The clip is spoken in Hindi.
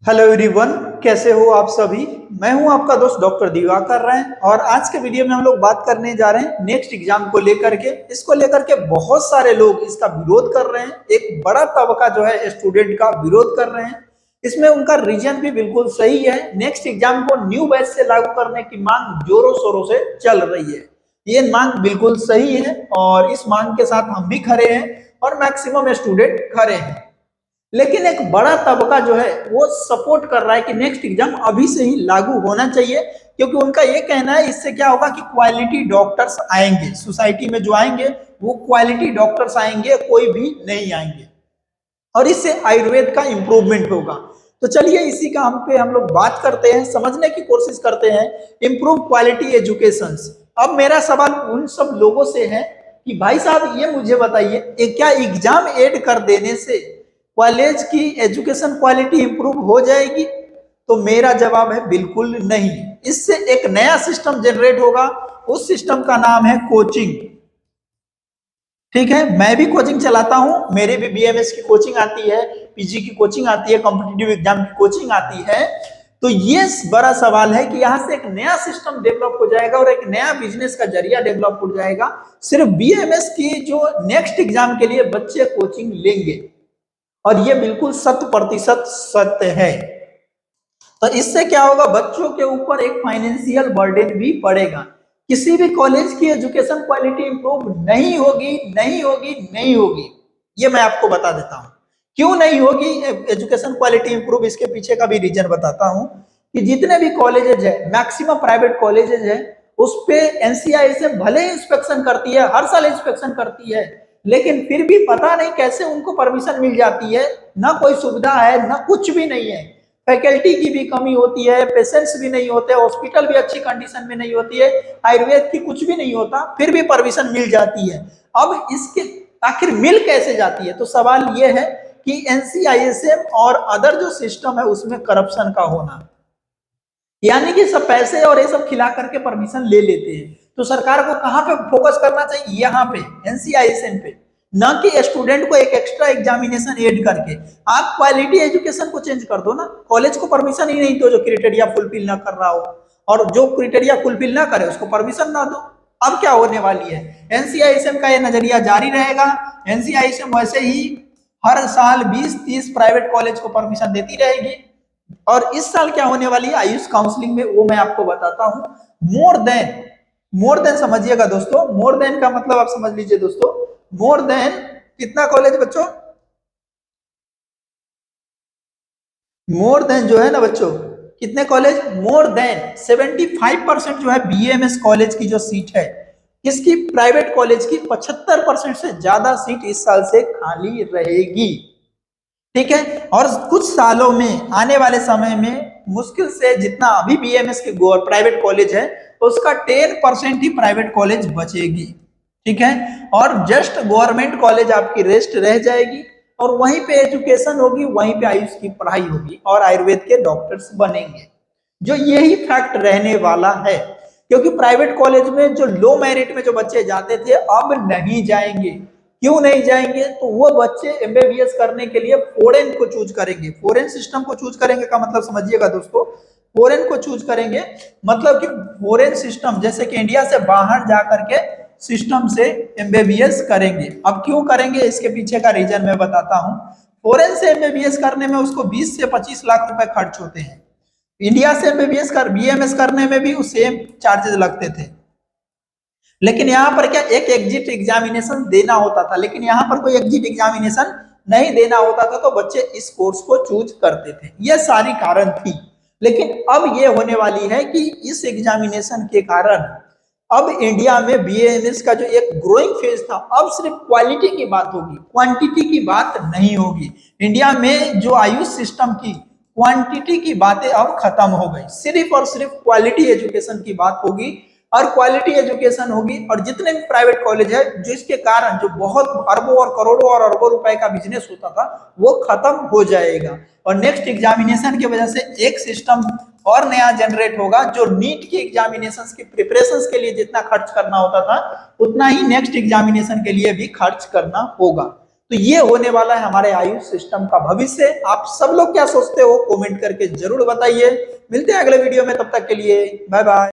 हेलो एवरीवन, कैसे हो आप सभी। मैं हूं आपका दोस्त डॉक्टर दिवाकर राय और आज के वीडियो में हम लोग बात करने जा रहे हैं नेक्स्ट एग्जाम को लेकर के। इसको लेकर के बहुत सारे लोग इसका विरोध कर रहे हैं। एक बड़ा तबका जो है स्टूडेंट का विरोध कर रहे हैं। इसमें उनका रीजन भी बिल्कुल सही है। नेक्स्ट एग्जाम को न्यू बैच से लागू करने की मांग जोरों शोरों से चल रही है। ये मांग बिल्कुल सही है और इस मांग के साथ हम भी खड़े हैं और मैक्सिमम स्टूडेंट खड़े हैं। लेकिन एक बड़ा तबका जो है वो सपोर्ट कर रहा है कि नेक्स्ट एग्जाम अभी से ही लागू होना चाहिए, क्योंकि उनका ये कहना है इससे क्या होगा कि क्वालिटी डॉक्टर्स आएंगे सोसाइटी में। जो आएंगे वो क्वालिटी डॉक्टर्स आएंगे, कोई भी नहीं आएंगे और इससे आयुर्वेद का इंप्रूवमेंट होगा। तो चलिए इसी काम पे हम लोग बात करते हैं, समझने की कोशिश करते हैं। Improve quality education. अब मेरा सवाल उन सब लोगों से है कि भाई साहब ये मुझे बताइए, क्या एग्जाम ऐड कर देने से कॉलेज की एजुकेशन क्वालिटी इंप्रूव हो जाएगी? तो मेरा जवाब है बिल्कुल नहीं। इससे एक नया सिस्टम जनरेट होगा। उस सिस्टम का नाम है कोचिंग। ठीक है, मैं भी कोचिंग चलाता हूं, मेरे भी बीएमएस की कोचिंग आती है, पीजी की कोचिंग आती है, कॉम्पिटिटिव एग्जाम की कोचिंग आती है। तो ये बड़ा सवाल है कि यहां से एक नया सिस्टम डेवलप हो जाएगा और एक नया बिजनेस का जरिया डेवलप हो जाएगा। सिर्फ बीएमएस की जो नेक्स्ट एग्जाम के लिए बच्चे कोचिंग लेंगे और ये बिल्कुल 100% सत्य है। तो इससे क्या होगा, बच्चों के ऊपर एक फाइनेंशियल बर्डन भी पड़ेगा। किसी भी कॉलेज की एजुकेशन क्वालिटी इंप्रूव नहीं होगी, नहीं होगी, नहीं होगी। ये मैं आपको बता देता हूं क्यों नहीं होगी एजुकेशन क्वालिटी इंप्रूव। इसके पीछे का भी रीजन बताता हूं कि जितने भी कॉलेजेज है, मैक्सिमम प्राइवेट कॉलेजेज है, उस पे एनसीआई से भले इंस्पेक्शन करती है, हर साल इंस्पेक्शन करती है, लेकिन फिर भी पता नहीं कैसे उनको परमिशन मिल जाती है। ना कोई सुविधा है, ना कुछ भी नहीं है। फैकल्टी की भी कमी होती है, पेशेंट्स भी नहीं होते, हॉस्पिटल भी अच्छी कंडीशन में नहीं होती है, आयुर्वेद की कुछ भी नहीं होता, फिर भी परमिशन मिल जाती है। अब इसके आखिर मिल कैसे जाती है? तो सवाल यह है कि एनसीआईएसएम और अदर जो सिस्टम है उसमें करप्शन का होना, यानी कि सब पैसे और ये सब खिला करके परमिशन ले लेते हैं। तो सरकार को कहां पे फोकस करना चाहिए? यहाँ पे एनसीआईएसएम पे, ना कि स्टूडेंट को एक एक्स्ट्रा एग्जामिनेशन ऐड करके। आप क्वालिटी एजुकेशन को चेंज कर दो ना। कॉलेज को परमिशन ही नहीं दो जो क्राइटेरिया फुलफिल ना कर रहा हो, और जो क्राइटेरिया फुलफिल ना करे उसको परमिशन ना दो। अब क्या होने वाली है, एनसीआईएसएम का ये नजरिया जारी रहेगा। एनसीआईएसएम वैसे ही हर साल 20-30 प्राइवेट कॉलेज को परमिशन देती रहेगी। और इस साल क्या होने वाली है आयुष काउंसलिंग में, वो मैं आपको बताता हूं। मोर देन समझिएगा दोस्तों। मोर देन का मतलब आप समझ लीजिए दोस्तों। मोर देन कितना कॉलेज बच्चों? मोर देन जो है ना बच्चों, कितने कॉलेज? मोर देन 75% जो है बीएमएस कॉलेज की जो सीट है, इसकी प्राइवेट कॉलेज की 75% से ज्यादा सीट इस साल से खाली रहेगी। ठीक है, और कुछ सालों में, आने वाले समय में, मुश्किल से जितना अभी बीएमएस के प्राइवेट कॉलेज है उसका 10% ही प्राइवेट कॉलेज बचेगी। ठीक है, और जस्ट गवर्नमेंट कॉलेज आपकी रेस्ट रह जाएगी और वहीं पे एजुकेशन होगी, वहीं पे आयुष की पढ़ाई होगी और आयुर्वेद के डॉक्टर्स बनेंगे। जो यही फैक्ट रहने वाला है, क्योंकि प्राइवेट कॉलेज में जो लो मेरिट में जो बच्चे जाते थे अब नहीं जाएंगे। क्यों नहीं जाएंगे? तो वो बच्चे एमबीबीएस करने के लिए फॉरेन को चूज करेंगे। फॉरेन सिस्टम को चूज करेंगे का मतलब समझिएगा दोस्तों, फॉरेन को चूज करेंगे मतलब कि फॉरेन सिस्टम, जैसे कि इंडिया से बाहर जा करके सिस्टम से एमबीबीएस करेंगे। अब क्यों करेंगे, इसके पीछे का रीजन मैं बताता हूं। फॉरेन से एमबीबीएस करने में उसको 20 से 25 लाख रुपए खर्च होते हैं। इंडिया से एमबीबीएस कर बीएमएस करने में भी सेम चार्जेस लगते थे। लेकिन यहाँ पर क्या, एक एग्जिट एग्जामिनेशन देना होता था, लेकिन यहाँ पर कोई एग्जिट एग्जामिनेशन नहीं देना होता था, तो बच्चे इस कोर्स को चूज करते थे। ये सारी कारण थी। लेकिन अब ये होने वाली है कि इस एग्जामिनेशन के कारण अब इंडिया में बीएमएस का जो एक ग्रोइंग फेज था, अब सिर्फ क्वालिटी की बात होगी, क्वांटिटी की बात नहीं होगी। इंडिया में जो आयुष सिस्टम की क्वांटिटी की बातें अब खत्म हो गई, सिर्फ और सिर्फ क्वालिटी एजुकेशन की बात होगी। और क्वालिटी एजुकेशन होगी और जितने भी प्राइवेट कॉलेज है, जिसके कारण जो बहुत अरबों और करोड़ों और अरबों रुपए का बिजनेस होता था वो खत्म हो जाएगा। और नेक्स्ट एग्जामिनेशन की वजह से एक सिस्टम और नया जनरेट होगा, जो नीट की एग्जामिनेशन की प्रिपरेशन के लिए जितना खर्च करना होता था उतना ही नेक्स्ट एग्जामिनेशन के लिए भी खर्च करना होगा। तो ये होने वाला है हमारे आयुष सिस्टम का भविष्य। आप सब लोग क्या सोचते हो कमेंट करके जरूर बताइए। मिलते हैं अगले वीडियो में, तब तक के लिए बाय बाय।